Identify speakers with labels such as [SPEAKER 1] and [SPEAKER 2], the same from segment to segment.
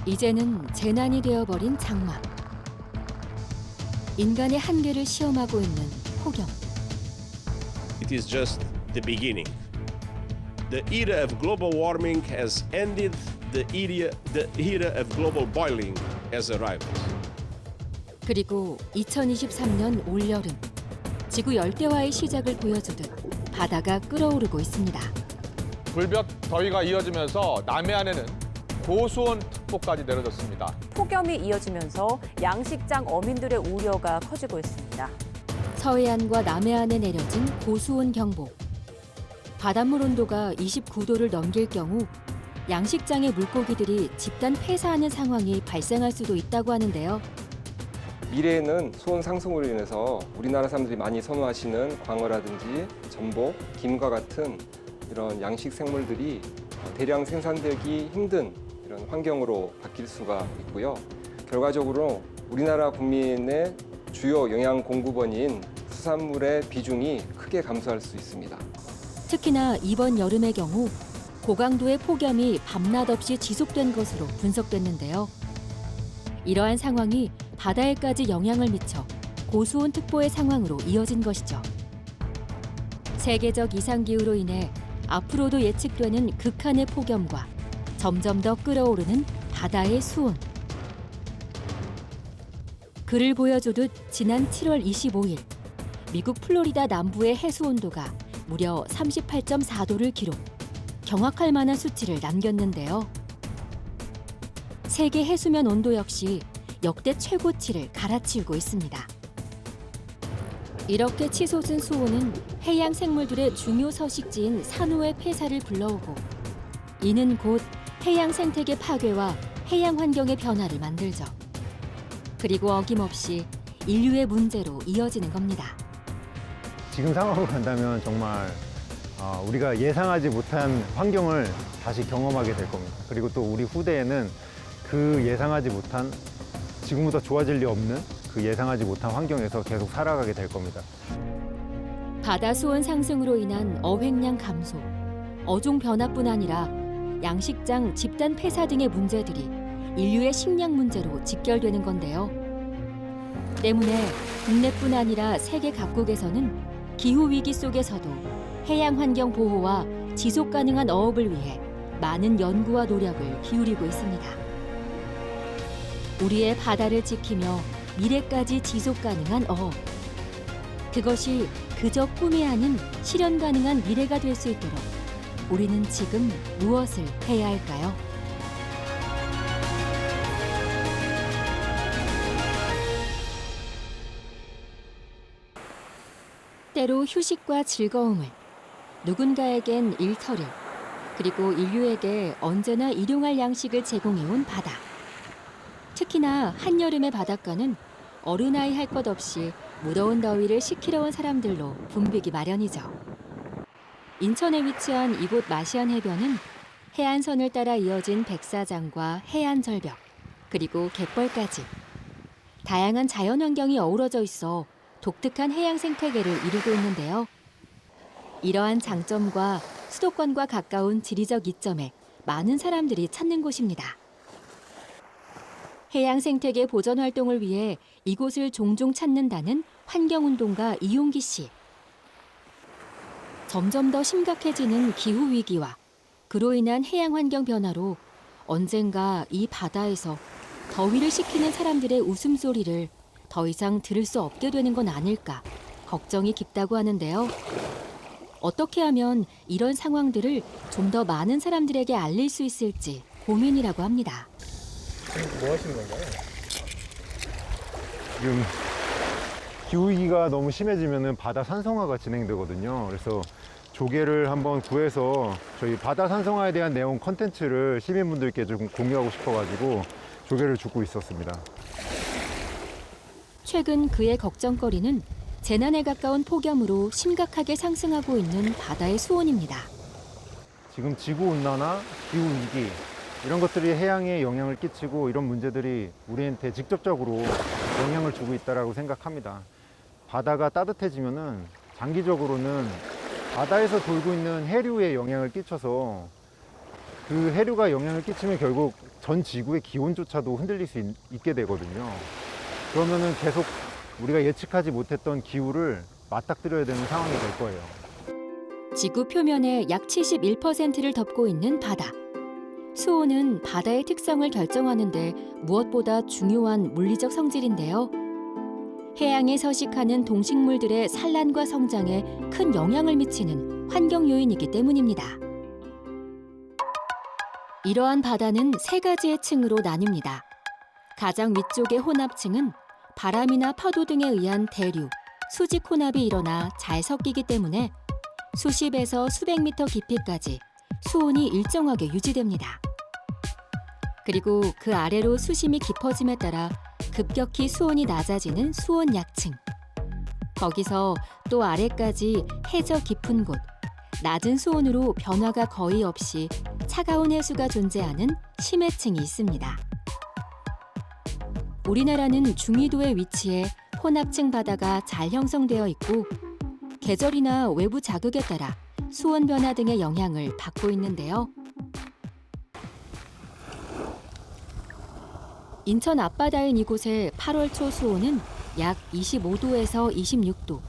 [SPEAKER 1] 이제는 재난이 되어버린 장마. 인간의 한계를 시험하고 있는 폭염.
[SPEAKER 2] It is just the beginning. The era of global warming has ended. The era of global boiling has arrived.
[SPEAKER 1] 그리고 2023년 올여름. 지구 열대화의 시작을 보여주듯 바다가 끓어오르고 있습니다.
[SPEAKER 3] 불볕 더위가 이어지면서 남해안에는 고수온 특보까지 내려졌습니다.
[SPEAKER 4] 폭염이 이어지면서 양식장 어민들의 우려가 커지고 있습니다.
[SPEAKER 1] 서해안과 남해안에 내려진 고수온 경보. 바닷물 온도가 29도를 넘길 경우 양식장의 물고기들이 집단 폐사하는 상황이 발생할 수도 있다고 하는데요.
[SPEAKER 5] 미래에는 수온 상승으로 인해서 우리나라 사람들이 많이 선호하시는 광어라든지 전복, 김과 같은 이런 양식 생물들이 대량 생산되기 힘든 이런 환경으로 바뀔 수가 있고요. 결과적으로 우리나라 국민의 주요 영양 공급원인 수산물의 비중이 크게 감소할 수 있습니다.
[SPEAKER 1] 특히나 이번 여름의 경우 고강도의 폭염이 밤낮 없이 지속된 것으로 분석됐는데요. 이러한 상황이 바다에까지 영향을 미쳐 고수온 특보의 상황으로 이어진 것이죠. 세계적 이상기후로 인해 앞으로도 예측되는 극한의 폭염과 점점 더 끓어오르는 바다의 수온. 그를 보여주듯 지난 7월 25일 미국 플로리다 남부의 해수 온도가 무려 38.4도를 기록. 경악할 만한 수치를 남겼는데요. 세계 해수면 온도 역시 역대 최고치를 갈아치우고 있습니다. 이렇게 치솟은 수온은 해양 생물들의 중요 서식지인 산호의 폐사를 불러오고 이는 곧 해양 생태계 파괴와 해양 환경의 변화를 만들죠. 그리고 어김없이 인류의 문제로 이어지는 겁니다.
[SPEAKER 6] 지금 상황으로 간다면 정말 우리가 예상하지 못한 환경을 다시 경험하게 될 겁니다. 그리고 또 우리 후대에는 그 예상하지 못한 지금보다 좋아질 리 없는 그 예상하지 못한 환경에서 계속 살아가게 될 겁니다.
[SPEAKER 1] 바다 수온 상승으로 인한 어획량 감소, 어종 변화뿐 아니라 양식장 집단 폐사 등의 문제들이 인류의 식량 문제로 직결되는 건데요. 때문에 국내뿐 아니라 세계 각국에서는 기후위기 속에서도 해양 환경 보호와 지속 가능한 어업을 위해 많은 연구와 노력을 기울이고 있습니다. 우리의 바다를 지키며 미래까지 지속 가능한 어업. 그것이 그저 꿈이 아닌 실현 가능한 미래가 될 수 있도록 우리는 지금 무엇을 해야 할까요? 때로 휴식과 즐거움을, 누군가에겐 일터를, 그리고 인류에게 언제나 일용할 양식을 제공해온 바다. 특히나 한여름의 바닷가는 어른아이 할 것 없이 무더운 더위를 식히러 온 사람들로 붐비기 마련이죠. 인천에 위치한 이곳 마시안 해변은 해안선을 따라 이어진 백사장과 해안 절벽, 그리고 갯벌까지 다양한 자연환경이 어우러져 있어 독특한 해양 생태계를 이루고 있는데요. 이러한 장점과 수도권과 가까운 지리적 이점에 많은 사람들이 찾는 곳입니다. 해양 생태계 보전 활동을 위해 이곳을 종종 찾는다는 환경운동가 이용기 씨. 점점 더 심각해지는 기후위기와 그로 인한 해양 환경 변화로 언젠가 이 바다에서 더위를 식히는 사람들의 웃음소리를 더 이상 들을 수 없게 되는 건 아닐까 걱정이 깊다고 하는데요. 어떻게 하면 이런 상황들을 좀 더 많은 사람들에게 알릴 수 있을지 고민이라고 합니다.
[SPEAKER 6] 뭐 하시는 건가요? 지금 기후위기가 너무 심해지면 바다 산성화가 진행되거든요. 그래서 조개를 한번 구해서 저희 바다 산성화에 대한 내용 컨텐츠를 시민분들께 좀 공유하고 싶어가지고 조개를 줍고 있었습니다.
[SPEAKER 1] 최근 그의 걱정거리는 재난에 가까운 폭염으로 심각하게 상승하고 있는 바다의 수온입니다.
[SPEAKER 6] 지금 지구온난화, 기후위기 이런 것들이 해양에 영향을 끼치고 이런 문제들이 우리한테 직접적으로 영향을 주고 있다고 생각합니다. 바다가 따뜻해지면은 장기적으로는 바다에서 돌고 있는 해류에 영향을 끼쳐서 그 해류가 영향을 끼치면 결국 전 지구의 기온조차도 흔들릴 수 있게 되거든요. 그러면은 계속 우리가 예측하지 못했던 기후를 맞닥뜨려야 되는 상황이 될 거예요.
[SPEAKER 1] 지구 표면의 약 71%를 덮고 있는 바다. 수온은 바다의 특성을 결정하는데 무엇보다 중요한 물리적 성질인데요. 해양에 서식하는 동식물들의 산란과 성장에 큰 영향을 미치는 환경 요인이기 때문입니다. 이러한 바다는 세 가지의 층으로 나뉩니다. 가장 위쪽의 혼합층은 바람이나 파도 등에 의한 대류, 수직 혼합이 일어나 잘 섞이기 때문에 수십에서 수백 미터 깊이까지 수온이 일정하게 유지됩니다. 그리고 그 아래로 수심이 깊어짐에 따라 급격히 수온이 낮아지는 수온 약층. 거기서 또 아래까지 해저 깊은 곳, 낮은 수온으로 변화가 거의 없이 차가운 해수가 존재하는 심해층이 있습니다. 우리나라는 중위도에 위치해 혼합층 바다가 잘 형성되어 있고 계절이나 외부 자극에 따라 수온 변화 등의 영향을 받고 있는데요. 인천 앞바다인 이곳의 8월 초 수온은 약 25도에서 26도.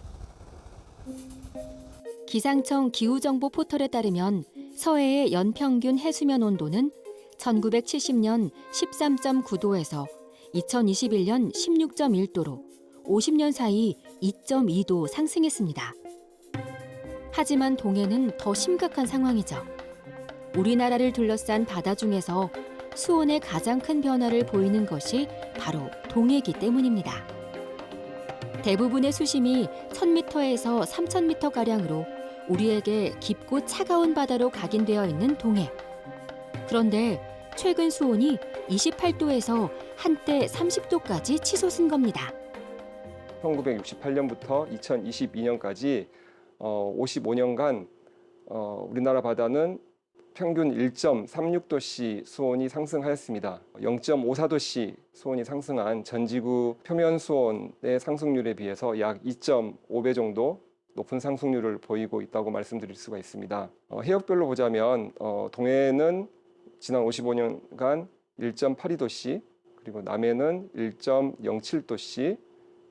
[SPEAKER 1] 기상청 기후정보 포털에 따르면 서해의 연평균 해수면 온도는 1970년 13.9도에서 2021년 16.1도로 50년 사이 2.2도 상승했습니다. 하지만 동해는 더 심각한 상황이죠. 우리나라를 둘러싼 바다 중에서 수온의 가장 큰 변화를 보이는 것이 바로 동해이기 때문입니다. 대부분의 수심이 1000m에서 3000m가량으로 우리에게 깊고 차가운 바다로 각인되어 있는 동해. 그런데 최근 수온이 28도에서 한때 30도까지 치솟은 겁니다.
[SPEAKER 5] 1968년부터 2022년까지 55년간 우리나라 바다는 평균 1.36도씨 수온이 상승하였습니다. 0.54도씨 수온이 상승한 전지구 표면 수온의 상승률에 비해서 약 2.5배 정도 높은 상승률을 보이고 있다고 말씀드릴 수가 있습니다. 해역별로 보자면 동해는 지난 55년간 1.82도씨, 그리고 남해는 1.07도씨,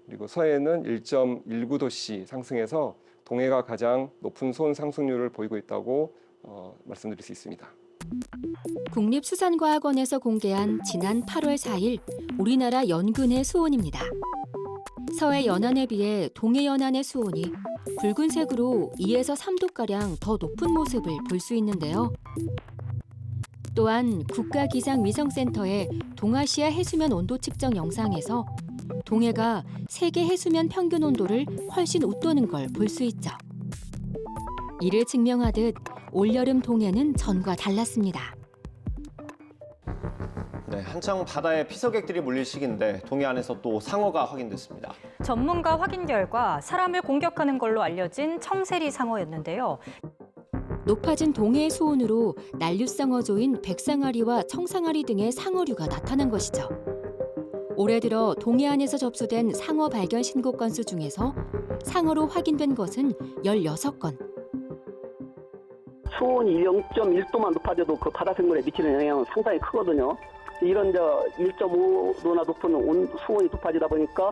[SPEAKER 5] 그리고 서해는 1.19도씨 상승해서 동해가 가장 높은 수온 상승률을 보이고 있다고 말씀드릴 수 있습니다.
[SPEAKER 1] 국립수산과학원에서 공개한 지난 8월 4일 우리나라 연근해 수온입니다. 서해 연안에 비해 동해 연안의 수온이 붉은색으로 2에서 3도가량 더 높은 모습을 볼 수 있는데요. 또한 국가기상위성센터의 동아시아 해수면 온도 측정 영상에서 동해가 세계 해수면 평균 온도를 훨씬 웃도는 걸 볼 수 있죠. 이를 증명하듯 올여름 동해는 전과 달랐습니다.
[SPEAKER 7] 네, 한창 바다에 피서객들이 몰릴 시기인데 동해 안에서 또 상어가 확인됐습니다.
[SPEAKER 4] 전문가 확인 결과 사람을 공격하는 걸로 알려진 청세리 상어였는데요.
[SPEAKER 1] 높아진 동해의 수온으로 난류성 어조인 백상아리와 청상아리 등의 상어류가 나타난 것이죠. 올해 들어 동해 안에서 접수된 상어 발견 신고 건수 중에서 상어로 확인된 것은 16건.
[SPEAKER 8] 수온이 0.1도만 높아져도 그 바다 생물에 미치는 영향은 상당히 크거든요. 이런 1.5도나 높은 수온이 높아지다 보니까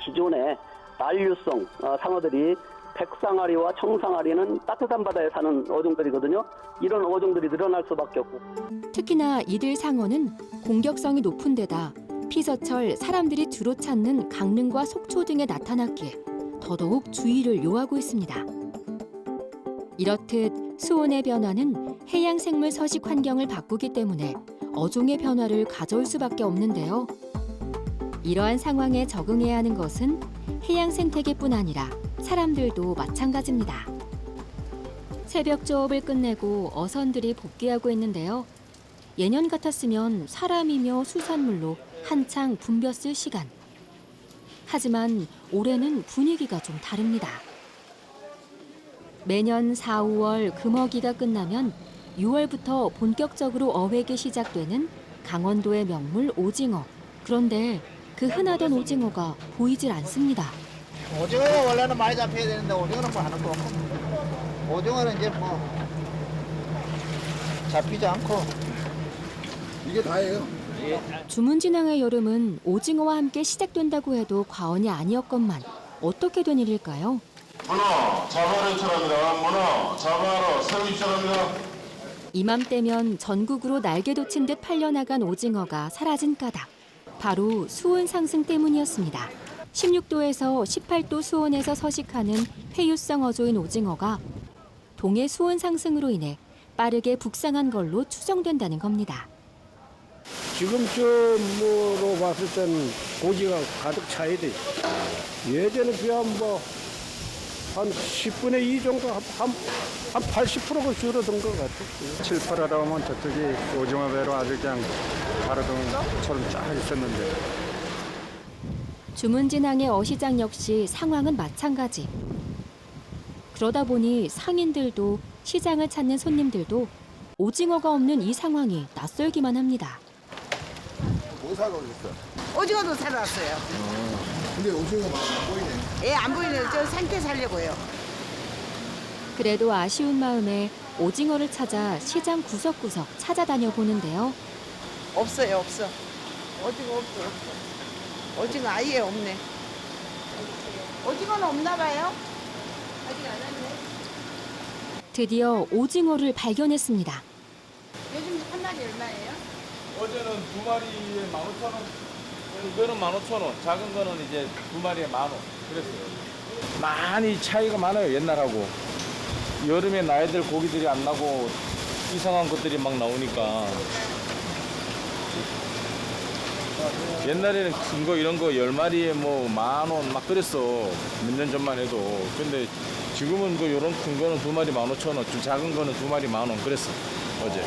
[SPEAKER 8] 기존에 난류성 상어들이 백상아리와 청상아리는 따뜻한 바다에 사는 어종들이거든요. 이런 어종들이 늘어날 수밖에 없고.
[SPEAKER 1] 특히나 이들 상어는 공격성이 높은 데다 피서철 사람들이 주로 찾는 강릉과 속초 등에 나타났기에 더더욱 주의를 요하고 있습니다. 이렇듯 수온의 변화는 해양 생물 서식 환경을 바꾸기 때문에 어종의 변화를 가져올 수밖에 없는데요. 이러한 상황에 적응해야 하는 것은 해양 생태계뿐 아니라 사람들도 마찬가지입니다. 새벽 조업을 끝내고 어선들이 복귀하고 있는데요. 예년 같았으면 사람이며 수산물로 한창 붐볐을 시간. 하지만 올해는 분위기가 좀 다릅니다. 매년 4, 5월 금어기가 끝나면 6월부터 본격적으로 어획이 시작되는 강원도의 명물 오징어. 그런데 그 흔하던 오징어가 보이질 않습니다.
[SPEAKER 9] 오징어가 원래는 많이 잡혀야 되는데 오징어는 뭐 하나도 없고 오징어는 이제 뭐 잡히지 않고. 이게 다예요.
[SPEAKER 1] 주문진항의 여름은 오징어와 함께 시작된다고 해도 과언이 아니었건만 어떻게 된 일일까요?
[SPEAKER 10] 문어 잡아러 출합니다. 문어 잡아러 설립 출합니다.
[SPEAKER 1] 이맘때면 전국으로 날개 돋친 듯 팔려나간 오징어가 사라진 까닭. 바로 수온 상승 때문이었습니다. 16도에서 18도 수온에서 서식하는 회유성 어조인 오징어가 동해 수온 상승으로 인해 빠르게 북상한 걸로 추정된다는 겁니다.
[SPEAKER 11] 지금쯤으로 봤을 때는 고기가 가득 차야 돼. 예전에 비하면 한 10분의 2 정도, 한 80%가 줄어든 것 같아요. 7, 8하다 보면 저쪽이 오징어 배로 아주 그냥 가로등처럼 쫙 있었는데.
[SPEAKER 1] 주문진항의 어시장 역시 상황은 마찬가지. 그러다 보니 상인들도 시장을 찾는 손님들도 오징어가 없는 이 상황이 낯설기만 합니다.
[SPEAKER 9] 뭐 사러 오셨어요?
[SPEAKER 12] 오징어도 사러 왔어요.
[SPEAKER 9] 근데 오징어가 안 보이네.
[SPEAKER 12] 예, 안 보이네요. 저 상태 살려고요.
[SPEAKER 1] 그래도 아쉬운 마음에 오징어를 찾아 시장 구석구석 찾아다녀 보는데요.
[SPEAKER 12] 없어요, 없어. 오징어 없어. 오징어 아예 없네. 오징어는 없나 봐요? 아직 안 왔네.
[SPEAKER 1] 드디어 오징어를 발견했습니다.
[SPEAKER 12] 요즘 한 마리 얼마예요?
[SPEAKER 3] 어제는 2마리에 15,000원, 이거는 15,000원, 작은 거는 이제 2마리에 10,000원 그랬어요. 많이 차이가 많아요, 옛날하고. 여름에 나야 될 고기들이 안 나고 이상한 것들이 막 나오니까. 옛날에는 큰 거 이런 거 10마리에 뭐 10,000원 막 그랬어. 몇 년 전만 해도. 근데 지금은 그 요런 큰 거는 2마리 15,000원, 좀 작은 거는 2마리 10,000원 그랬어, 어제.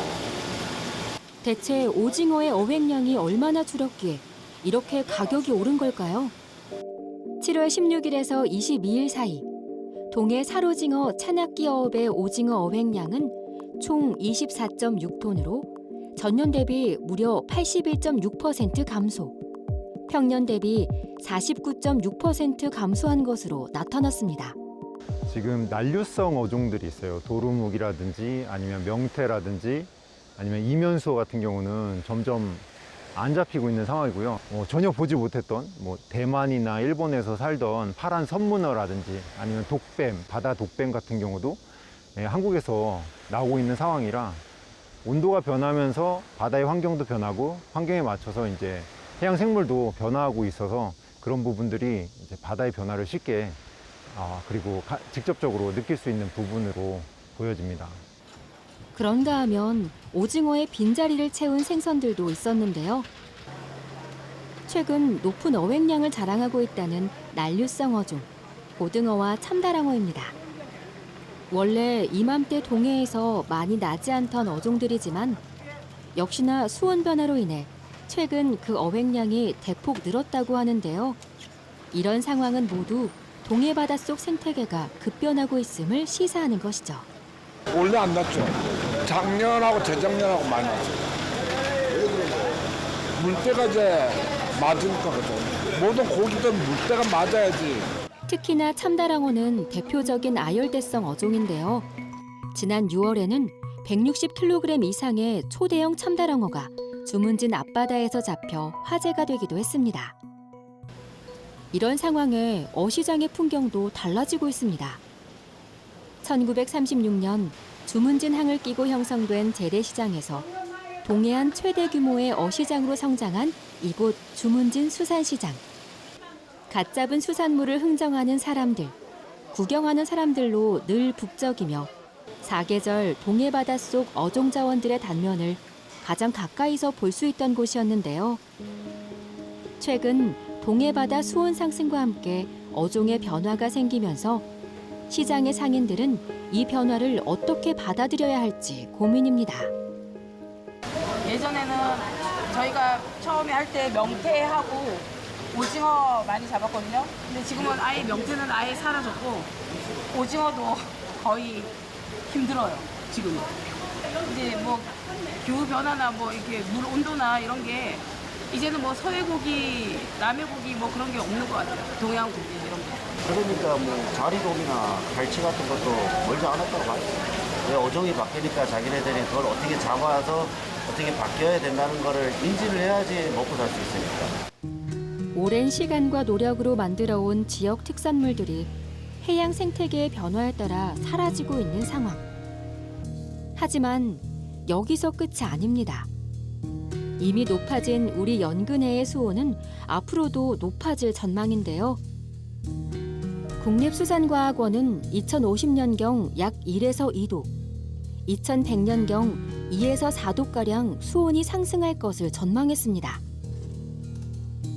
[SPEAKER 1] 대체 오징어의 어획량이 얼마나 줄었기에 이렇게 가격이 오른 걸까요? 7월 16일에서 22일 사이 동해 살오징어 찬악기 어업의 오징어 어획량은 총 24.6톤으로 전년 대비 무려 81.6% 감소, 평년 대비 49.6% 감소한 것으로 나타났습니다.
[SPEAKER 6] 지금 난류성 어종들이 있어요. 도루묵이라든지 아니면 명태라든지 아니면 이면수어 같은 경우는 점점 안 잡히고 있는 상황이고요. 전혀 보지 못했던 대만이나 일본에서 살던 파란 선문어라든지 아니면 독뱀, 바다 독뱀 같은 경우도 한국에서 나오고 있는 상황이라 온도가 변하면서 바다의 환경도 변하고 환경에 맞춰서 이제 해양 생물도 변화하고 있어서 그런 부분들이 이제 바다의 변화를 쉽게 그리고 직접적으로 느낄 수 있는 부분으로 보여집니다.
[SPEAKER 1] 그런가 하면 오징어의 빈자리를 채운 생선들도 있었는데요. 최근 높은 어획량을 자랑하고 있다는 난류성 어종, 고등어와 참다랑어입니다. 원래 이맘때 동해에서 많이 나지 않던 어종들이지만 역시나 수온 변화로 인해 최근 그 어획량이 대폭 늘었다고 하는데요. 이런 상황은 모두 동해 바닷속 생태계가 급변하고 있음을 시사하는 것이죠.
[SPEAKER 11] 원래 안 났죠. 작년하고 재작년하고 많이 났어요. 물때가 이제 맞으니까 그죠. 모든 고기들은 물때가 맞아야지.
[SPEAKER 1] 특히나 참다랑어는 대표적인 아열대성 어종인데요. 지난 6월에는 160kg 이상의 초대형 참다랑어가 주문진 앞바다에서 잡혀 화제가 되기도 했습니다. 이런 상황에 어시장의 풍경도 달라지고 있습니다. 1936년 주문진항을 끼고 형성된 재래시장에서 동해안 최대 규모의 어시장으로 성장한 이곳 주문진 수산시장. 갓 잡은 수산물을 흥정하는 사람들, 구경하는 사람들로 늘 북적이며 사계절 동해 바닷속 어종 자원들의 단면을 가장 가까이서 볼 수 있던 곳이었는데요. 최근 동해 바다 수온 상승과 함께 어종의 변화가 생기면서 시장의 상인들은 이 변화를 어떻게 받아들여야 할지 고민입니다.
[SPEAKER 12] 예전에는 저희가 처음에 할 때 명태하고 오징어 많이 잡았거든요. 근데 지금은 아예 명태는 아예 사라졌고 오징어도 거의 힘들어요, 지금은. 이제 뭐 기후 변화나 뭐 이렇게 물 온도나 이런 게 이제는 뭐 서해고기, 남해고기 뭐 그런 게 없는 것 같아요. 동해안 고기 이런 게.
[SPEAKER 9] 그러니까 뭐 자리고기나 갈치 같은 것도 멀지 않았다고 봐요.
[SPEAKER 13] 왜 어종이 바뀌니까 자기네들이 그걸 어떻게 잡아서 어떻게 바뀌어야 된다는 거를 인지를 해야지 먹고 살 수 있으니까.
[SPEAKER 1] 오랜 시간과 노력으로 만들어온 지역 특산물들이 해양 생태계의 변화에 따라 사라지고 있는 상황. 하지만 여기서 끝이 아닙니다. 이미 높아진 우리 연근해의 수온은 앞으로도 높아질 전망인데요. 국립수산과학원은 2050년경 약 1에서 2도, 2100년경 2에서 4도가량 수온이 상승할 것을 전망했습니다.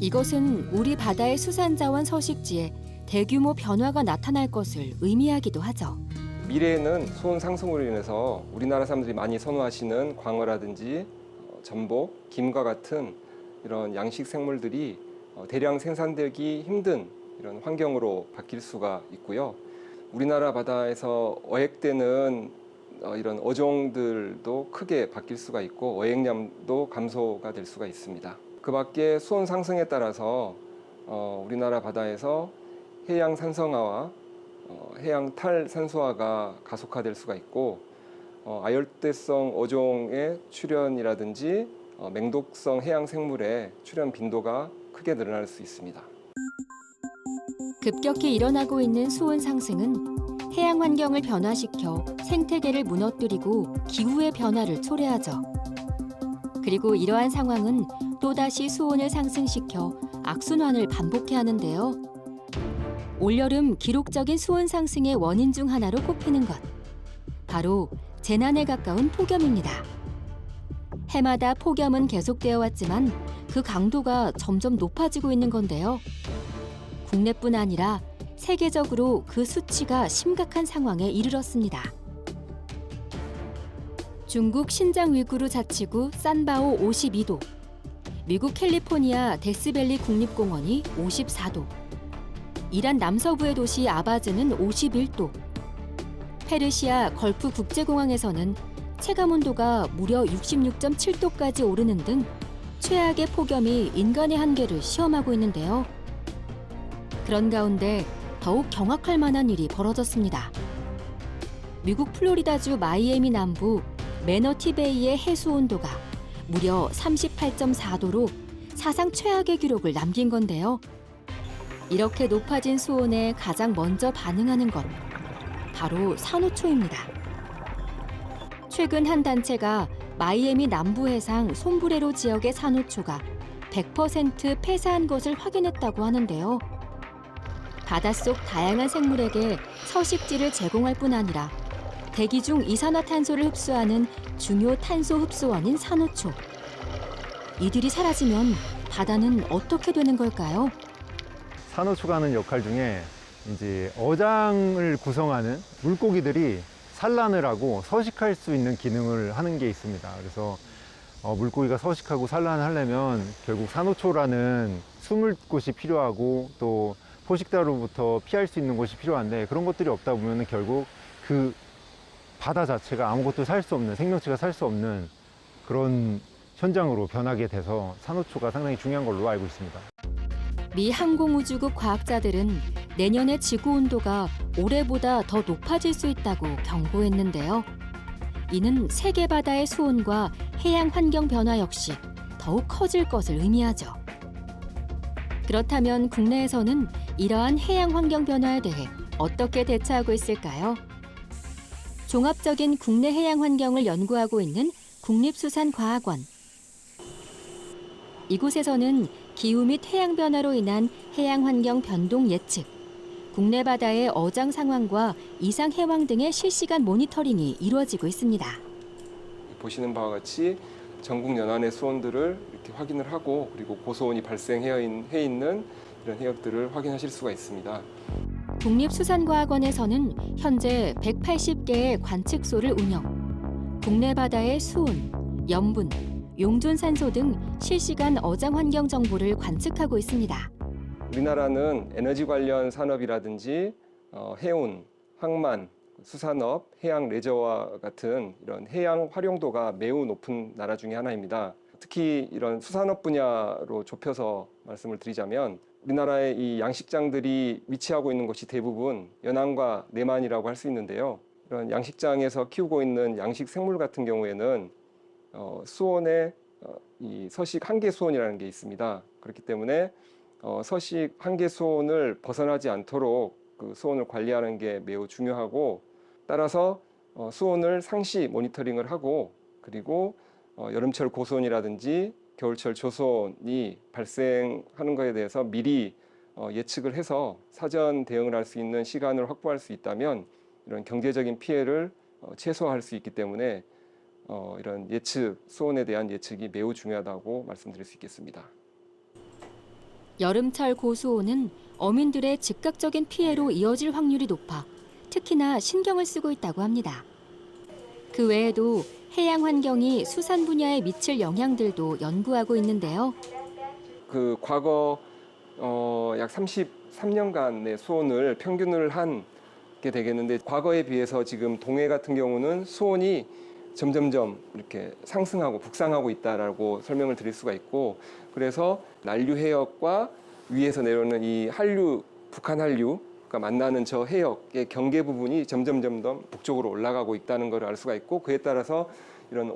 [SPEAKER 1] 이것은 우리 바다의 수산자원 서식지에 대규모 변화가 나타날 것을 의미하기도 하죠.
[SPEAKER 5] 미래에는 수온 상승으로 인해서 우리나라 사람들이 많이 선호하시는 광어라든지 전복, 김과 같은 이런 양식 생물들이 대량 생산되기 힘든 이런 환경으로 바뀔 수가 있고요. 우리나라 바다에서 어획되는 이런 어종들도 크게 바뀔 수가 있고 어획량도 감소가 될 수가 있습니다. 그 밖에 수온 상승에 따라서 우리나라 바다에서 해양 산성화와 해양 탈산소화가 가속화될 수가 있고 아열대성 어종의 출현이라든지 맹독성 해양 생물의 출현 빈도가 크게 늘어날 수 있습니다.
[SPEAKER 1] 급격히 일어나고 있는 수온 상승은 해양 환경을 변화시켜 생태계를 무너뜨리고 기후의 변화를 초래하죠. 그리고 이러한 상황은 또다시 수온을 상승시켜 악순환을 반복해야 하는데요. 올여름 기록적인 수온 상승의 원인 중 하나로 꼽히는 것, 바로 재난에 가까운 폭염입니다. 해마다 폭염은 계속되어 왔지만 그 강도가 점점 높아지고 있는 건데요. 국내뿐 아니라 세계적으로 그 수치가 심각한 상황에 이르렀습니다. 중국 신장 위구르 자치구 산바오 52도, 미국 캘리포니아 데스밸리 국립공원이 54도, 이란 남서부의 도시 아바즈는 51도, 페르시아 걸프 국제공항에서는 체감온도가 무려 66.7도까지 오르는 등 최악의 폭염이 인간의 한계를 시험하고 있는데요. 그런 가운데 더욱 경악할 만한 일이 벌어졌습니다. 미국 플로리다주 마이애미 남부 매너티베이의 해수 온도가 무려 38.4도로 사상 최악의 기록을 남긴 건데요. 이렇게 높아진 수온에 가장 먼저 반응하는 것, 바로 산호초입니다. 최근 한 단체가 마이애미 남부 해상 솜브레로 지역의 산호초가 100% 폐사한 것을 확인했다고 하는데요. 바닷속 다양한 생물에게 서식지를 제공할 뿐 아니라 대기 중 이산화탄소를 흡수하는 중요 탄소 흡수원인 산호초. 이들이 사라지면 바다는 어떻게 되는 걸까요?
[SPEAKER 6] 산호초가 하는 역할 중에 이제 어장을 구성하는 물고기들이 산란을 하고 서식할 수 있는 기능을 하는 게 있습니다. 그래서 물고기가 서식하고 산란을 하려면 결국 산호초라는 숨을 곳이 필요하고 또 포식자로부터 피할 수 있는 곳이 필요한데 그런 것들이 없다 보면 결국 그 바다 자체가 아무것도 살 수 없는, 생명체가 살 수 없는 그런 현장으로 변하게 돼서 산호초가 상당히 중요한 걸로 알고 있습니다.
[SPEAKER 1] 미 항공우주국 과학자들은 내년에 지구 온도가 올해보다 더 높아질 수 있다고 경고했는데요. 이는 세계 바다의 수온과 해양 환경 변화 역시 더욱 커질 것을 의미하죠. 그렇다면 국내에서는 이러한 해양 환경 변화에 대해 어떻게 대처하고 있을까요? 종합적인 국내 해양 환경을 연구하고 있는 국립수산과학원. 이곳에서는 기후 및 해양 변화로 인한 해양 환경 변동 예측, 국내 바다의 어장 상황과 이상 해왕 등의 실시간 모니터링이 이루어지고 있습니다.
[SPEAKER 5] 보시는 바와 같이 전국 연안의 수온들을 이렇게 확인을 하고 그리고 고수온이 발생해 있는 이런 해역들을 확인하실 수가 있습니다.
[SPEAKER 1] 국립수산과학원에서는 현재 180개의 관측소를 운영, 국내 바다의 수온, 염분, 용존산소 등 실시간 어장 환경 정보를 관측하고 있습니다.
[SPEAKER 5] 우리나라는 에너지 관련 산업이라든지 해운, 항만, 수산업, 해양 레저와 같은 이런 해양 활용도가 매우 높은 나라 중에 하나입니다. 특히 이런 수산업 분야로 좁혀서 말씀을 드리자면 우리나라의 이 양식장들이 위치하고 있는 곳이 대부분 연안과 내만이라고 할 수 있는데요. 이런 양식장에서 키우고 있는 양식 생물 같은 경우에는 수온에 이 서식 한계 수온이라는 게 있습니다. 그렇기 때문에 서식 한계 수온을 벗어나지 않도록 그 수온을 관리하는 게 매우 중요하고, 따라서 수온을 상시 모니터링을 하고, 그리고 여름철 고수온이라든지 겨울철 저수온이 발생하는 것에 대해서 미리 예측을 해서 사전 대응을 할 수 있는 시간을 확보할 수 있다면 이런 경제적인 피해를 최소화할 수 있기 때문에 이런 예측, 수온에 대한 예측이 매우 중요하다고 말씀드릴 수 있겠습니다.
[SPEAKER 1] 여름철 고수온은 어민들의 즉각적인 피해로 이어질 확률이 높아 특히나 신경을 쓰고 있다고 합니다. 그 외에도 해양 환경이 수산 분야에 미칠 영향들도 연구하고 있는데요.
[SPEAKER 5] 그 과거 약 33년간의 수온을 평균을 하게 되겠는데, 과거에 비해서 지금 동해 같은 경우는 수온이 점점점 이렇게 상승하고 북상하고 있다라고 설명을 드릴 수가 있고, 그래서 난류 해역과 위에서 내려오는 이 한류, 북한 한류가 만나는 저 해역의 경계 부분이 점점 북쪽으로 올라가고 있다는 걸 알 수가 있고, 그에 따라서 이런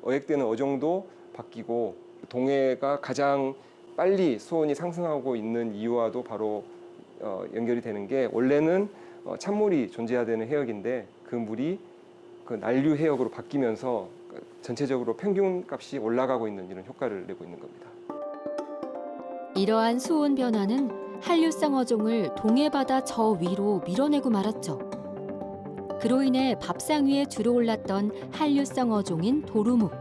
[SPEAKER 5] 어획되는 어종도 바뀌고, 동해가 가장 빨리 수온이 상승하고 있는 이유와도 바로 연결이 되는 게, 원래는 찬물이 존재해야 되는 해역인데 그 물이 그 난류 해역으로 바뀌면서 전체적으로 평균 값이 올라가고 있는 이런 효과를 내고 있는 겁니다.
[SPEAKER 1] 이러한 수온 변화는 한류성 어종을 동해바다 저 위로 밀어내고 말았죠. 그로 인해 밥상 위에 주로 올랐던 한류성 어종인 도루묵,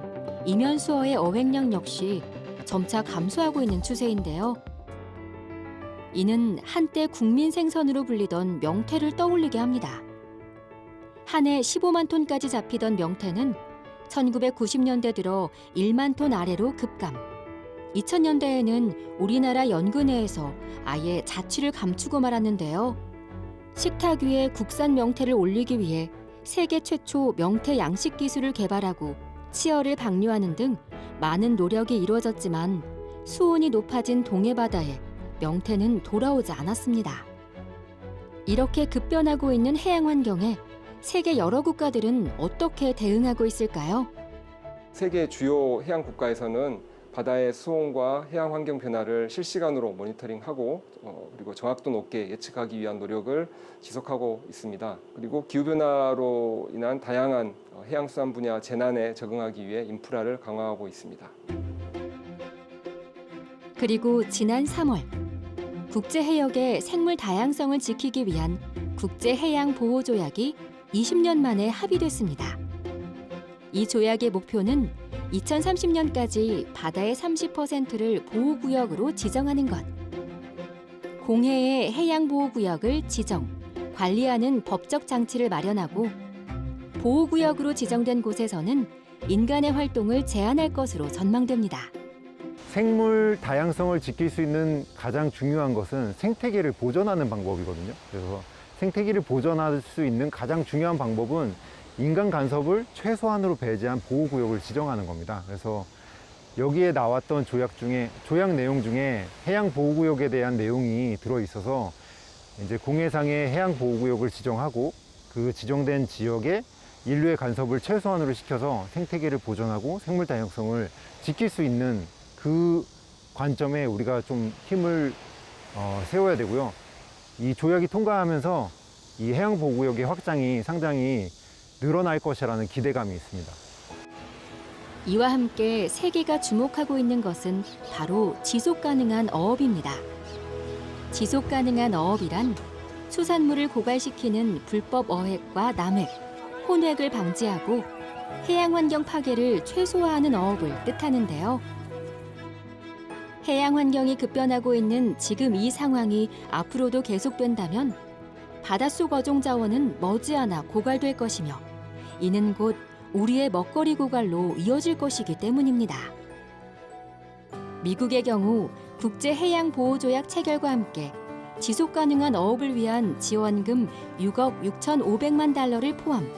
[SPEAKER 1] 이면수어의 어획량 역시 점차 감소하고 있는 추세인데요. 이는 한때 국민 생선으로 불리던 명태를 떠올리게 합니다. 한 해 15만 톤까지 잡히던 명태는 1990년대 들어 1만 톤 아래로 급감. 2000년대에는 우리나라 연근해에서 아예 자취를 감추고 말았는데요. 식탁 위에 국산 명태를 올리기 위해 세계 최초 명태 양식 기술을 개발하고 치어를 방류하는 등 많은 노력이 이루어졌지만 수온이 높아진 동해바다에 명태는 돌아오지 않았습니다. 이렇게 급변하고 있는 해양 환경에 세계 여러 국가들은 어떻게 대응하고 있을까요?
[SPEAKER 5] 세계 주요 해양 국가에서는 바다의 수온과 해양 환경 변화를 실시간으로 모니터링하고 그리고 정확도 높게 예측하기 위한 노력을 지속하고 있습니다. 그리고 기후변화로 인한 다양한 해양수산 분야 재난에 적응하기 위해 인프라를 강화하고 있습니다.
[SPEAKER 1] 그리고 지난 3월 국제해역의 생물 다양성을 지키기 위한 국제해양보호조약이 20년 만에 합의됐습니다. 이 조약의 목표는 2030년까지 바다의 30%를 보호구역으로 지정하는 것. 공해의 해양보호구역을 지정, 관리하는 법적 장치를 마련하고 보호구역으로 지정된 곳에서는 인간의 활동을 제한할 것으로 전망됩니다.
[SPEAKER 6] 생물 다양성을 지킬 수 있는 가장 중요한 것은 생태계를 보존하는 방법이거든요. 그래서 생태계를 보존할 수 있는 가장 중요한 방법은 인간 간섭을 최소한으로 배제한 보호구역을 지정하는 겁니다. 그래서 여기에 나왔던 조약 내용 중에 해양 보호구역에 대한 내용이 들어있어서 이제 공해상의 해양 보호구역을 지정하고 그 지정된 지역에 인류의 간섭을 최소한으로 시켜서 생태계를 보존하고 생물 다양성을 지킬 수 있는 그 관점에 우리가 좀 힘을 세워야 되고요. 이 조약이 통과하면서 이 해양 보호구역의 확장이 상당히 늘어날 것이라는 기대감이 있습니다.
[SPEAKER 1] 이와 함께 세계가 주목하고 있는 것은 바로 지속가능한 어업입니다. 지속가능한 어업이란 수산물을 고갈시키는 불법 어획과 남획, 혼획을 방지하고 해양환경 파괴를 최소화하는 어업을 뜻하는데요. 해양 환경이 급변하고 있는 지금 이 상황이 앞으로도 계속된다면 바닷속 어종 자원은 머지않아 고갈될 것이며 이는 곧 우리의 먹거리 고갈로 이어질 것이기 때문입니다. 미국의 경우 국제해양보호조약 체결과 함께 지속가능한 어업을 위한 지원금 6억 6,500만 달러를 포함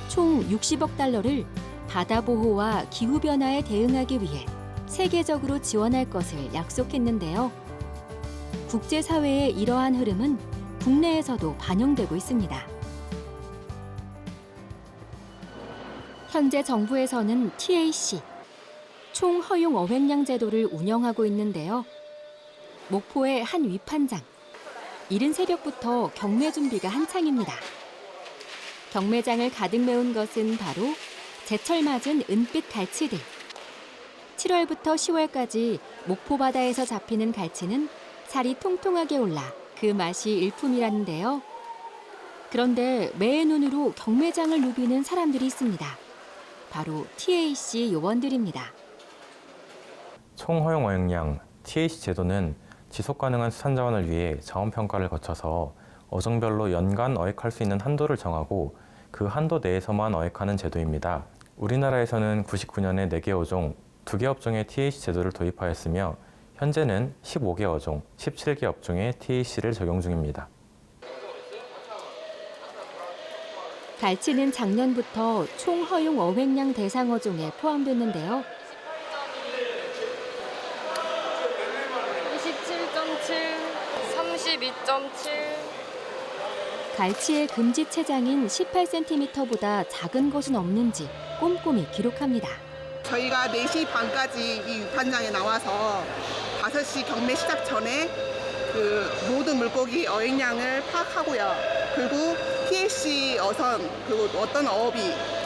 [SPEAKER 1] 총 60억 달러를 바다 보호와 기후변화에 대응하기 위해 세계적으로 지원할 것을 약속했는데요. 국제사회의 이러한 흐름은 국내에서도 반영되고 있습니다. 현재 정부에서는 TAC, 총 허용 어획량 제도를 운영하고 있는데요. 목포의 한 위판장. 이른 새벽부터 경매 준비가 한창입니다. 경매장을 가득 메운 것은 바로 제철 맞은 은빛 갈치들. 7월부터 10월까지 목포 바다에서 잡히는 갈치는 살이 통통하게 올라 그 맛이 일품이라는데요. 그런데 매의 눈으로 경매장을 누비는 사람들이 있습니다. 바로 TAC 요원들입니다.
[SPEAKER 14] 총허용 어획량 TAC 제도는 지속 가능한 수산 자원을 위해 자원 평가를 거쳐서 어종별로 연간 어획할 수 있는 한도를 정하고 그 한도 내에서만 어획하는 제도입니다. 우리나라에서는 99년에 4개 어종, 2개 업종의 TAC 제도를 도입하였으며 현재는 15개 어종, 17개 업종의 TAC를 적용 중입니다.
[SPEAKER 1] 갈치는 작년부터 총 허용 어획량 대상 어종에 포함됐는데요.
[SPEAKER 15] 27.7, 32.7.
[SPEAKER 1] 갈치의 금지 체장인 18cm보다 작은 것은 없는지 꼼꼼히 기록합니다.
[SPEAKER 16] 저희가 4시 반까지 이 유판장에 나와서 5시 경매 시작 전에 그 모든 물고기 어획량을 파악하고요. 그리고 TAC 어선, 그리고 어떤 어업이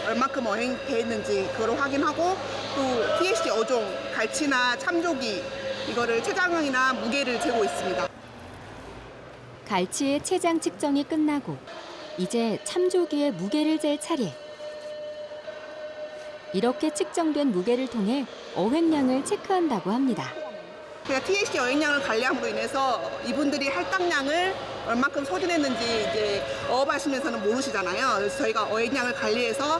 [SPEAKER 16] 얼마큼 어획돼 있는지 그걸 확인하고 또 TAC 어종, 갈치나 참조기 이거를 체장이나 무게를 재고 있습니다.
[SPEAKER 1] 갈치의 체장 측정이 끝나고 이제 참조기의 무게를 잴 차례. 이렇게 측정된 무게를 통해 어획량을 체크한다고 합니다.
[SPEAKER 16] 그러니까 TAC 어획량을 관리함으로 인해서 이분들이 할당량을 얼마큼 소진했는지 이제 어업하시면서는 모르시잖아요. 그래서 저희가 어획량을 관리해서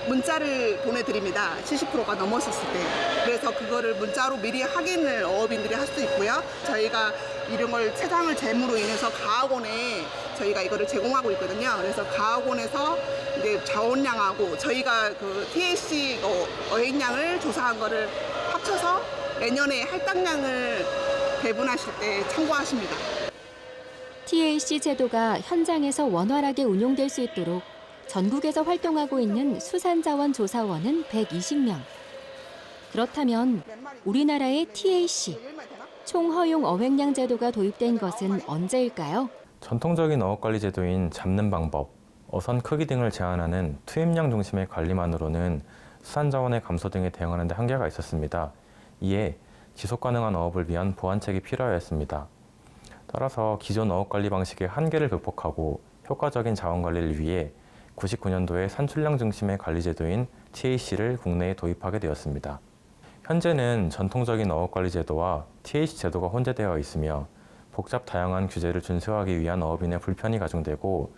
[SPEAKER 16] 문자를 보내드립니다. 70%가 넘었을 때. 그래서 그거를 문자로 미리 확인을 어업인들이 할 수 있고요. 저희가 이런 걸 체장을 재므로 인해서 가학원에 저희가 이거를 제공하고 있거든요. 그래서 가학원에서 이제 자원량하고 저희가 그 TAC 어획량을 조사한 거를 합쳐서 내년에 할당량을 배분하실 때 참고하십니다.
[SPEAKER 1] TAC 제도가 현장에서 원활하게 운용될 수 있도록 전국에서 활동하고 있는 수산자원조사원은 120명. 그렇다면 우리나라의 TAC, 총허용 어획량 제도가 도입된 것은 언제일까요?
[SPEAKER 14] 전통적인 어업관리 제도인 잡는 방법, 어선 크기 등을 제한하는 투입량 중심의 관리만으로는 수산자원의 감소 등에 대응하는 데 한계가 있었습니다. 이에 지속가능한 어업을 위한 보완책이 필요하였습니다. 따라서 기존 어업관리 방식의 한계를 극복하고 효과적인 자원관리를 위해 99년도에 산출량 중심의 관리제도인 TAC를 국내에 도입하게 되었습니다. 현재는 전통적인 어업관리 제도와 TAC 제도가 혼재되어 있으며 복잡 다양한 규제를 준수하기 위한 어업인의 불편이 가중되고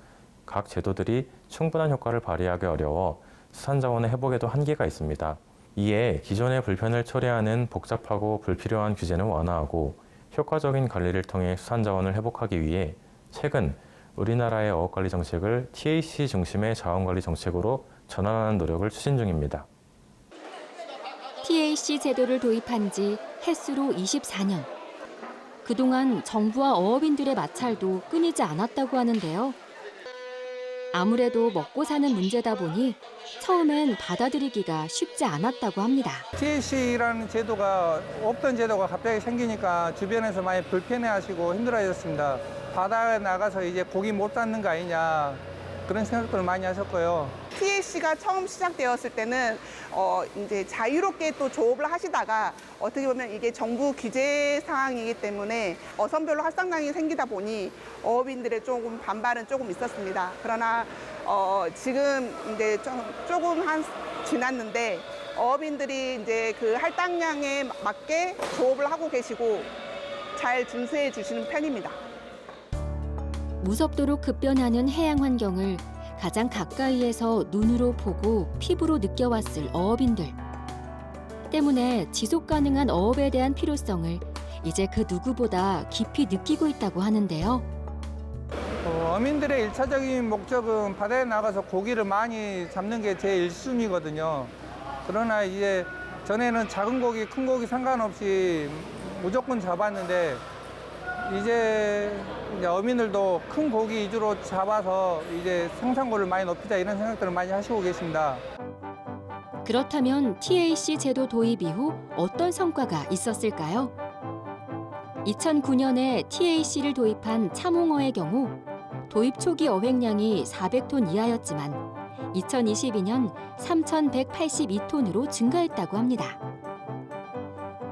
[SPEAKER 14] 각 제도들이 충분한 효과를 발휘하기 어려워 수산자원의 회복에도 한계가 있습니다. 이에 기존의 불편을 초래하는 복잡하고 불필요한 규제는 완화하고 효과적인 관리를 통해 수산자원을 회복하기 위해 최근 우리나라의 어업관리 정책을 TAC 중심의 자원관리 정책으로 전환하는 노력을 추진 중입니다.
[SPEAKER 1] TAC 제도를 도입한 지 햇수로 24년. 그동안 정부와 어업인들의 마찰도 끊이지 않았다고 하는데요. 아무래도 먹고 사는 문제다 보니 처음엔 받아들이기가 쉽지 않았다고 합니다.
[SPEAKER 17] TAC라는 제도가 없던 제도가 갑자기 생기니까 주변에서 많이 불편해하시고 힘들어하셨습니다. 바다에 나가서 이제 고기 못 잡는 거 아니냐 그런 생각들을 많이 하셨고요.
[SPEAKER 16] TAC가 처음 시작되었을 때는 이제 자유롭게 또 조업을 하시다가 어떻게 보면 이게 정부 규제 사항이기 때문에 어선별로 할당량이 생기다 보니 어업인들의 조금 반발은 조금 있었습니다. 그러나 지금 이제 조금 지났는데 어업인들이 이제 그 할당량에 맞게 조업을 하고 계시고 잘 준수해 주시는 편입니다.
[SPEAKER 1] 무섭도록 급변하는 해양 환경을 가장 가까이에서 눈으로 보고 피부로 느껴왔을 어업인들. 때문에 지속 가능한 어업에 대한 필요성을 이제 그 누구보다 깊이 느끼고 있다고 하는데요.
[SPEAKER 17] 어민들의 1차적인 목적은 바다에 나가서 고기를 많이 잡는 게 제 1순위거든요. 그러나 이제 전에는 작은 고기, 큰 고기 상관없이 무조건 잡았는데 이제 어민들도 큰 고기 위주로 잡아서 이제 생산고를 많이 높이자 이런 생각들을 많이 하시고 계십니다.
[SPEAKER 1] 그렇다면 TAC 제도 도입 이후 어떤 성과가 있었을까요? 2009년에 TAC를 도입한 참홍어의 경우 도입 초기 어획량이 400톤 이하였지만 2022년 3,182톤으로 증가했다고 합니다.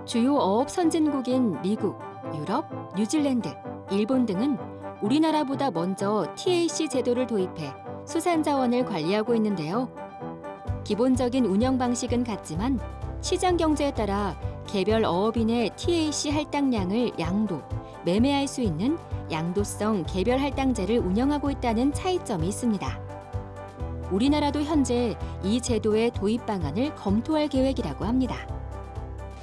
[SPEAKER 1] 주요 어업 선진국인 미국, 유럽, 뉴질랜드, 일본 등은 우리나라보다 먼저 TAC 제도를 도입해 수산자원을 관리하고 있는데요. 기본적인 운영 방식은 같지만 시장 경제에 따라 개별 어업인의 TAC 할당량을 양도, 매매할 수 있는 양도성 개별 할당제를 운영하고 있다는 차이점이 있습니다. 우리나라도 현재 이 제도의 도입 방안을 검토할 계획이라고 합니다.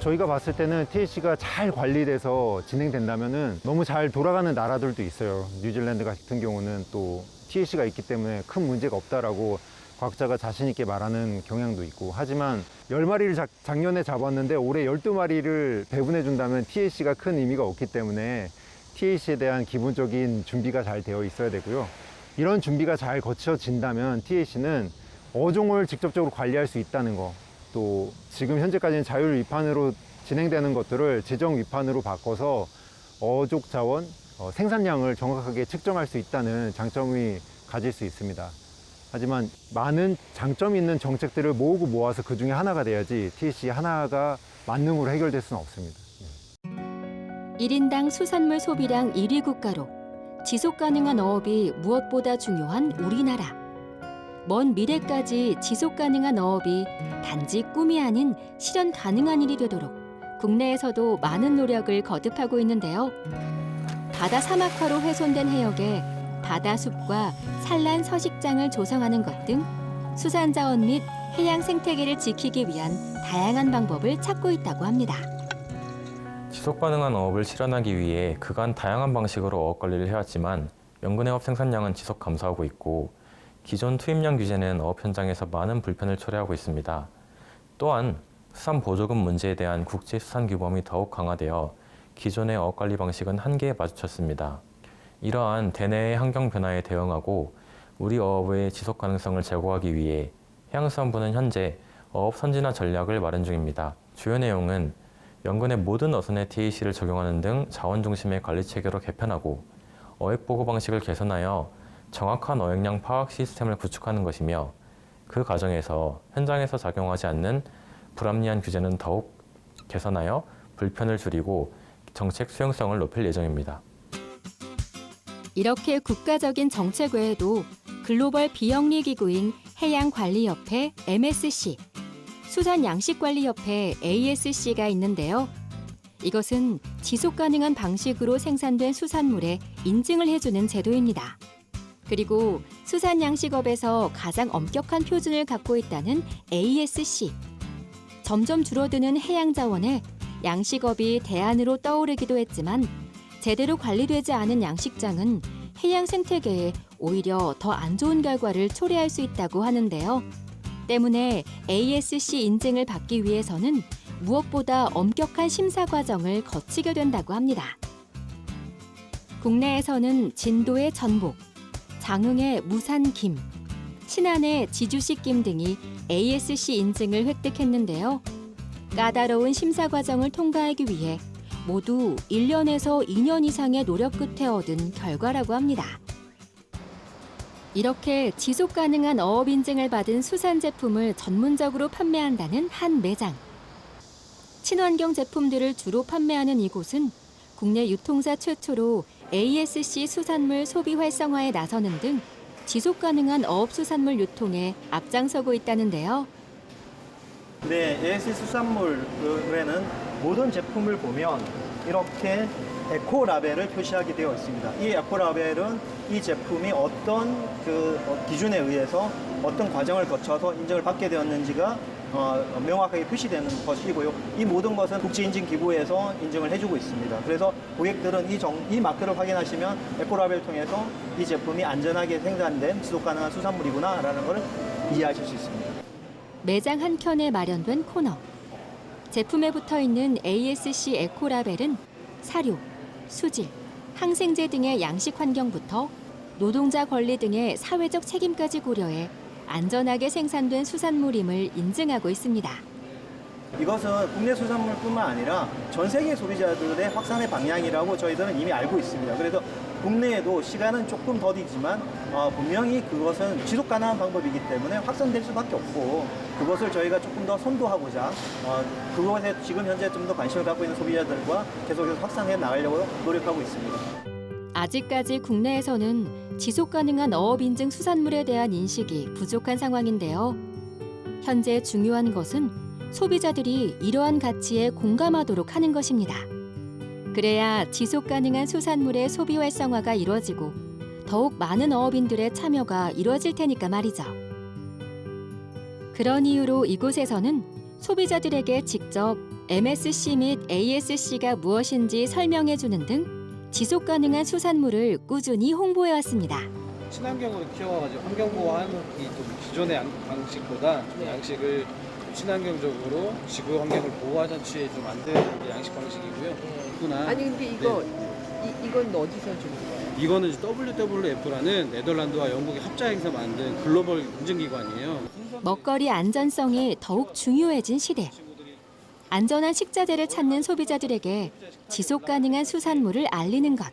[SPEAKER 6] 저희가 봤을 때는 TAC가 잘 관리돼서 진행된다면은 너무 잘 돌아가는 나라들도 있어요. 뉴질랜드 같은 경우는 또 TAC가 있기 때문에 큰 문제가 없다라고 과학자가 자신 있게 말하는 경향도 있고, 하지만 10마리를 작년에 잡았는데 올해 12마리를 배분해 준다면 TAC가 큰 의미가 없기 때문에 TAC에 대한 기본적인 준비가 잘 되어 있어야 되고요. 이런 준비가 잘 거쳐진다면 TAC는 어종을 직접적으로 관리할 수 있다는 거, 또 지금 현재까지는 자율 위판으로 진행되는 것들을 지정 위판으로 바꿔서 어족 자원, 생산량을 정확하게 측정할 수 있다는 장점이 가질 수 있습니다. 하지만 많은 장점이 있는 정책들을 모으고 모아서 그 중에 하나가 돼야지 TAC 하나가 만능으로 해결될 수는 없습니다.
[SPEAKER 1] 1인당 수산물 소비량 1위 국가로 지속 가능한 어업이 무엇보다 중요한 우리나라. 먼 미래까지 지속 가능한 어업이 단지 꿈이 아닌 실현 가능한 일이 되도록 국내에서도 많은 노력을 거듭하고 있는데요. 바다 사막화로 훼손된 해역에 바다숲과 산란 서식장을 조성하는 것 등 수산자원 및 해양 생태계를 지키기 위한 다양한 방법을 찾고 있다고 합니다.
[SPEAKER 14] 지속 가능한 어업을 실현하기 위해 그간 다양한 방식으로 어업 관리를 해왔지만 연근해업 생산량은 지속 감소하고 있고 기존 투입량 규제는 어업 현장에서 많은 불편을 초래하고 있습니다. 또한 수산 보조금 문제에 대한 국제 수산 규범이 더욱 강화되어 기존의 어업 관리 방식은 한계에 마주쳤습니다. 이러한 대내의 환경 변화에 대응하고 우리 어업의 지속 가능성을 제고하기 위해 해양수산부는 현재 어업 선진화 전략을 마련 중입니다. 주요 내용은 연근의 모든 어선에 TAC를 적용하는 등 자원 중심의 관리 체계로 개편하고 어획 보고 방식을 개선하여 정확한 어획량 파악 시스템을 구축하는 것이며, 그 과정에서 현장에서 작용하지 않는 불합리한 규제는 더욱 개선하여 불편을 줄이고 정책 수용성을 높일 예정입니다.
[SPEAKER 1] 이렇게 국가적인 정책 외에도 글로벌 비영리 기구인 해양관리협회 MSC, 수산양식관리협회 ASC가 있는데요. 이것은 지속 가능한 방식으로 생산된 수산물에 인증을 해주는 제도입니다. 그리고 수산양식업에서 가장 엄격한 표준을 갖고 있다는 ASC. 점점 줄어드는 해양자원에 양식업이 대안으로 떠오르기도 했지만 제대로 관리되지 않은 양식장은 해양 생태계에 오히려 더 안 좋은 결과를 초래할 수 있다고 하는데요. 때문에 ASC 인증을 받기 위해서는 무엇보다 엄격한 심사 과정을 거치게 된다고 합니다. 국내에서는 진도의 전복, 장흥의 무산김, 신안의 지주식김 등이 ASC 인증을 획득했는데요. 까다로운 심사 과정을 통과하기 위해 모두 1년에서 2년 이상의 노력 끝에 얻은 결과라고 합니다. 이렇게 지속 가능한 어업 인증을 받은 수산 제품을 전문적으로 판매한다는 한 매장. 친환경 제품들을 주로 판매하는 이곳은 국내 유통사 최초로 ASC 수산물 소비 활성화에 나서는 등 지속 가능한 어업 수산물 유통에 앞장서고 있다는데요.
[SPEAKER 15] 네, ASC 수산물에는 모든 제품을 보면 이렇게 에코 라벨을 표시하게 되어 있습니다. 이 에코 라벨은 이 제품이 어떤 기준에 의해서 어떤 과정을 거쳐서 인증을 받게 되었는지가 명확하게 표시되는 것이고요. 이 모든 것은 국제인증기구에서 인증을 해주고 있습니다. 그래서 고객들은 이 마크를 확인하시면 에코 라벨을 통해서 이 제품이 안전하게 생산된 지속가능한 수산물이구나라는 것을 이해하실 수 있습니다.
[SPEAKER 1] 매장 한켠에 마련된 코너. 제품에 붙어있는 ASC 에코 라벨은 사료, 수질, 항생제 등의 양식 환경부터 노동자 권리 등의 사회적 책임까지 고려해 안전하게 생산된 수산물임을 인증하고 있습니다.
[SPEAKER 15] 이것은 국내 수산물뿐만 아니라 전 세계 소비자들의 확산의 방향이라고 저희들은 이미 알고 있습니다. 그래서 국내에도 시간은 조금 더디지만 분명히 그것은 지속 가능한 방법이기 때문에 확산될 수밖에 없고 그것을 저희가 조금 더 선도하고자 그것에 지금 현재 좀 더 관심을 갖고 있는 소비자들과 계속해서 확산해 나가려고 노력하고 있습니다.
[SPEAKER 1] 아직까지 국내에서는 지속 가능한 어업 인증 수산물에 대한 인식이 부족한 상황인데요. 현재 중요한 것은 소비자들이 이러한 가치에 공감하도록 하는 것입니다. 그래야 지속 가능한 수산물의 소비 활성화가 이루어지고 더욱 많은 어업인들의 참여가 이루어질 테니까 말이죠. 그런 이유로 이곳에서는 소비자들에게 직접 MSC 및 ASC가 무엇인지 설명해주는 등 지속 가능한 수산물을 꾸준히 홍보해왔습니다.
[SPEAKER 18] 친환경으로 키워가지고 환경 보호하는 이 좀 기존의 방식보다 좀 양식을 친환경적으로 지구 환경을 보호하자는 취지에 좀 만드는 게 양식 방식이고요.
[SPEAKER 19] 아니 근데 이거 이건 어디서 주는 거예요?
[SPEAKER 18] 이거는 WWF라는 네덜란드와 영국이 합작해서 만든 글로벌 인증기관이에요.
[SPEAKER 1] 먹거리 안전성이 더욱 중요해진 시대. 안전한 식자재를 찾는 소비자들에게 지속 가능한 수산물을 알리는 것.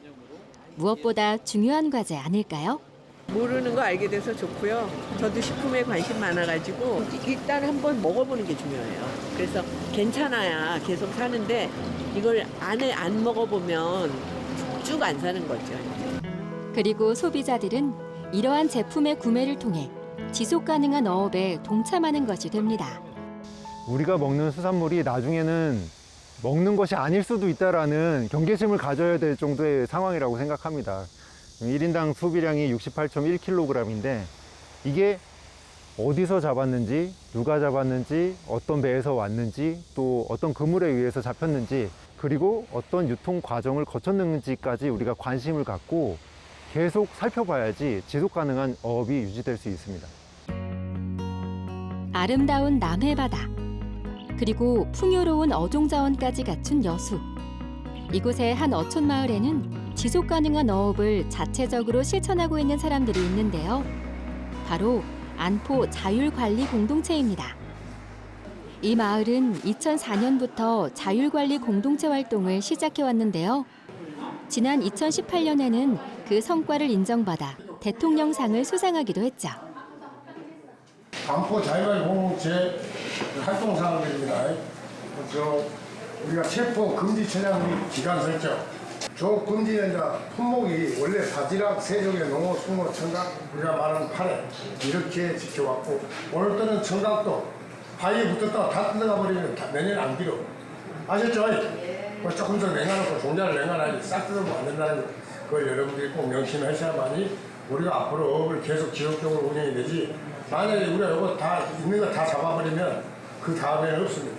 [SPEAKER 1] 무엇보다 중요한 과제 아닐까요?
[SPEAKER 19] 모르는 거 알게 돼서 좋고요. 저도 식품에 관심 많아가지고 일단 한번 먹어보는 게 중요해요. 그래서 괜찮아야 계속 사는데 이걸 안 먹어보면 쭉 안 사는 거죠.
[SPEAKER 1] 그리고 소비자들은 이러한 제품의 구매를 통해 지속 가능한 어업에 동참하는 것이 됩니다.
[SPEAKER 6] 우리가 먹는 수산물이 나중에는 먹는 것이 아닐 수도 있다라는 경계심을 가져야 될 정도의 상황이라고 생각합니다. 1인당 소비량이 68.1kg인데 이게 어디서 잡았는지, 누가 잡았는지, 어떤 배에서 왔는지, 또 어떤 그물에 의해서 잡혔는지, 그리고 어떤 유통 과정을 거쳤는지까지 우리가 관심을 갖고 계속 살펴봐야지 지속 가능한 어업이 유지될 수 있습니다.
[SPEAKER 1] 아름다운 남해바다, 그리고 풍요로운 어종자원까지 갖춘 여수. 이곳의 한 어촌 마을에는 지속 가능한 어업을 자체적으로 실천하고 있는 사람들이 있는데요. 바로 안포 자율관리 공동체입니다. 이 마을은 2004년부터 자율관리 공동체 활동을 시작해왔는데요. 지난 2018년에는 그 성과를 인정받아 대통령상을 수상하기도 했죠.
[SPEAKER 9] 안포 자율관리 공동체 활동사항들입니다. 우리가 체포 금지 처장 및 기간 설정. 조 금지는 품목이 원래 바지락, 세종의 농어, 숭어, 청각, 우리가 말하는 파래 이렇게 지켜왔고 오늘따라는 청각도 바위에 붙었다가 다 뜯어가 버리면 내년 안 길어. 아셨죠? 조금 더 냉아놓고 종자를 냉아놔야지 싹 뜯으면 안 된다는 걸 여러분들이 꼭 명심하셔야만이 우리가 앞으로 어업을 계속 지속적으로 운영이 되지. 만약에 우리가 이거 다 있는 거 다 잡아버리면 그 다음에는 없습니다.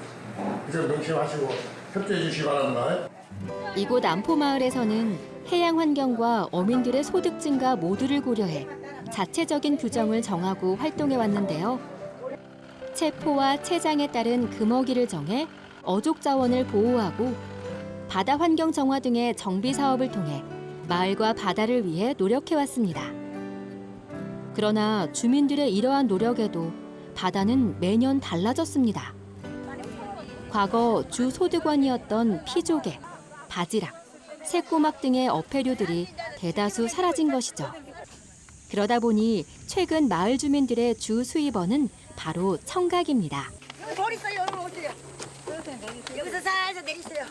[SPEAKER 9] 그래서 명심하시고 협조해 주시기 바랍니다.
[SPEAKER 1] 이곳 안포마을에서는 해양 환경과 어민들의 소득 증가 모두를 고려해 자체적인 규정을 정하고 활동해 왔는데요. 체포와 체장에 따른 금어기를 정해 어족 자원을 보호하고 바다 환경 정화 등의 정비 사업을 통해 마을과 바다를 위해 노력해 왔습니다. 그러나 주민들의 이러한 노력에도 바다는 매년 달라졌습니다. 과거 주 소득원이었던 피조개, 바지락, 새꼬막 등의 어패류들이 대다수 사라진 것이죠. 그러다 보니 최근 마을 주민들의 주 수입원은 바로 청각입니다.
[SPEAKER 20] 돌 있어요. 오세요. 여기서 살살 내리세요.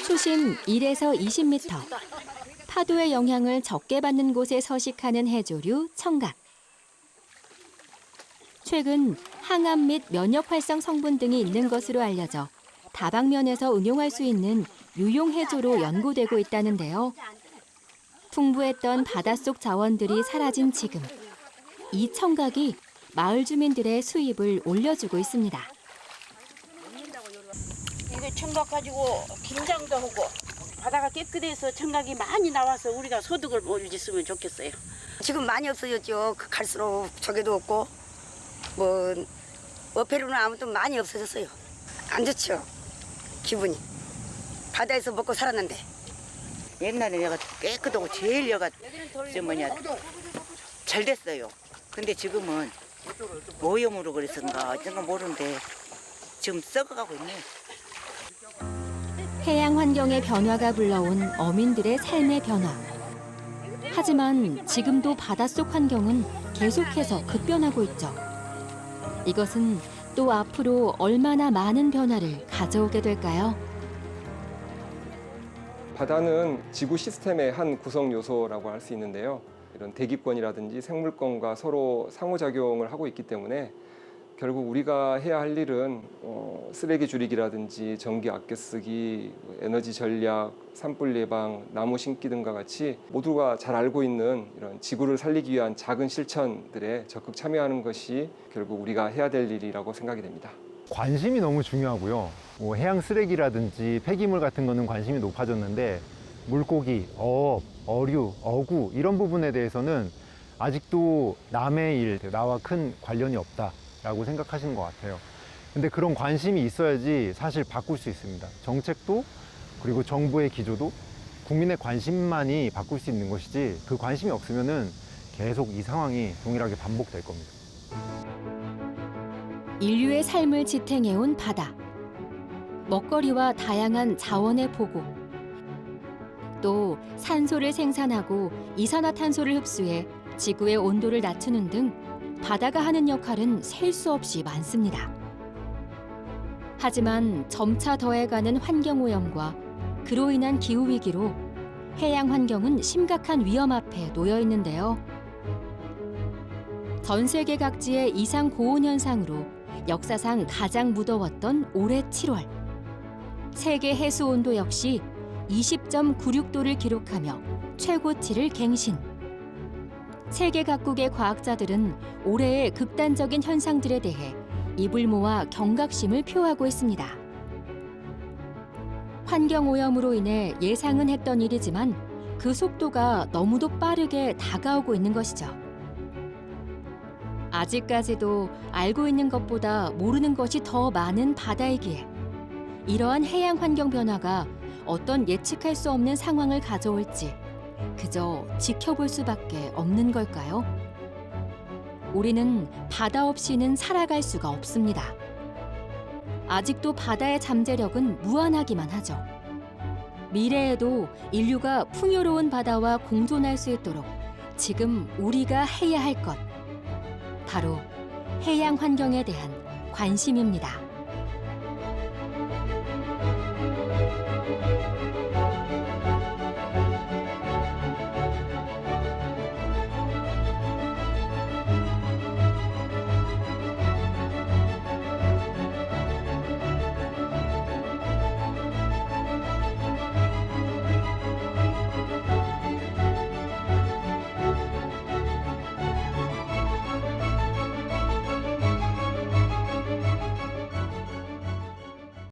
[SPEAKER 1] 수심 1에서 20m. 파도의 영향을 적게 받는 곳에 서식하는 해조류 청각. 최근 항암 및 면역 활성 성분 등이 있는 것으로 알려져 다방면에서 응용할 수 있는 유용 해조로 연구되고 있다는데요. 풍부했던 바닷속 자원들이 사라진 지금, 이 청각이 마을 주민들의 수입을 올려주고 있습니다.
[SPEAKER 20] 이거 청각 가지고 김장도 하고 바다가 깨끗해서 청각이 많이 나와서 우리가 소득을 올렸으면 좋겠어요. 지금 많이 없어졌죠. 갈수록 저게도 없고 뭐 어패류는 아무튼 많이 없어졌어요. 안 좋죠. 기분이. 바다에서 먹고 살았는데 옛날에 내가 깨끗하고 제일 여가 저 뭐냐
[SPEAKER 21] 잘 됐어요. 근데 지금은 오염으로 그랬는가 어쩐가 모르는데 지금 썩어가고 있네요.
[SPEAKER 1] 해양 환경의 변화가 불러온 어민들의 삶의 변화. 하지만 지금도 바닷속 환경은 계속해서 급변하고 있죠. 이것은 또 앞으로 얼마나 많은 변화를 가져오게 될까요?
[SPEAKER 5] 바다는 지구 시스템의 한 구성 요소라고 할 수 있는데요. 이런 대기권이라든지 생물권과 서로 상호작용을 하고 있기 때문에 결국 우리가 해야 할 일은 쓰레기 줄이기라든지 전기 아껴 쓰기, 에너지 전략, 산불 예방, 나무 심기 등과 같이 모두가 잘 알고 있는 이런 지구를 살리기 위한 작은 실천들에 적극 참여하는 것이 결국 우리가 해야 될 일이라고 생각이 됩니다.
[SPEAKER 6] 관심이 너무 중요하고요. 뭐 해양 쓰레기라든지 폐기물 같은 거는 관심이 높아졌는데 물고기, 어업, 어류, 어구 이런 부분에 대해서는 아직도 남의 일, 나와 큰 관련이 없다라고 생각하시는 것 같아요. 근데 그런 관심이 있어야지 사실 바꿀 수 있습니다. 정책도 그리고 정부의 기조도 국민의 관심만이 바꿀 수 있는 것이지 그 관심이 없으면은 계속 이 상황이 동일하게 반복될 겁니다.
[SPEAKER 1] 인류의 삶을 지탱해온 바다. 먹거리와 다양한 자원의 보고. 또 산소를 생산하고 이산화탄소를 흡수해 지구의 온도를 낮추는 등 바다가 하는 역할은 셀 수 없이 많습니다. 하지만 점차 더해가는 환경오염과 그로 인한 기후위기로 해양 환경은 심각한 위험 앞에 놓여 있는데요. 전 세계 각지의 이상 고온 현상으로 역사상 가장 무더웠던 올해 7월. 세계 해수 온도 역시 20.96도를 기록하며 최고치를 갱신. 세계 각국의 과학자들은 올해의 극단적인 현상들에 대해 입을 모아 경각심을 표하고 있습니다. 환경오염으로 인해 예상은 했던 일이지만 그 속도가 너무도 빠르게 다가오고 있는 것이죠. 아직까지도 알고 있는 것보다 모르는 것이 더 많은 바다이기에 이러한 해양 환경 변화가 어떤 예측할 수 없는 상황을 가져올지 그저 지켜볼 수밖에 없는 걸까요? 우리는 바다 없이는 살아갈 수가 없습니다. 아직도 바다의 잠재력은 무한하기만 하죠. 미래에도 인류가 풍요로운 바다와 공존할 수 있도록 지금 우리가 해야 할 것, 바로 해양 환경에 대한 관심입니다.